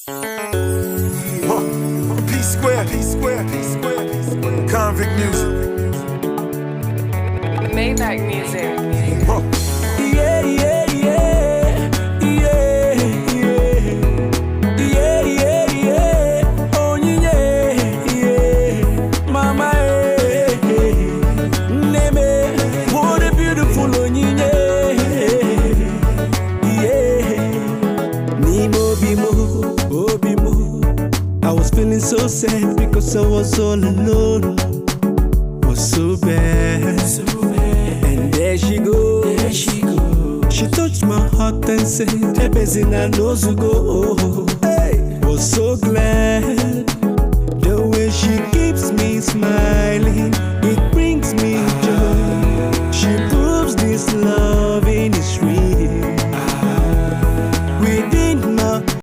P square, convict music. Maybach music. Yeah, yeah, yeah, yeah, yeah, yeah, yeah. Oh yeah, yeah, mama, neme, what a beautiful oh yeah. Nimo bimo. I was feeling so sad because I was all alone. Was so bad. And there she go. She touched my heart and said, "Hey, Bezina knows to go." Hey, was so glad the way she keeps me smiling. It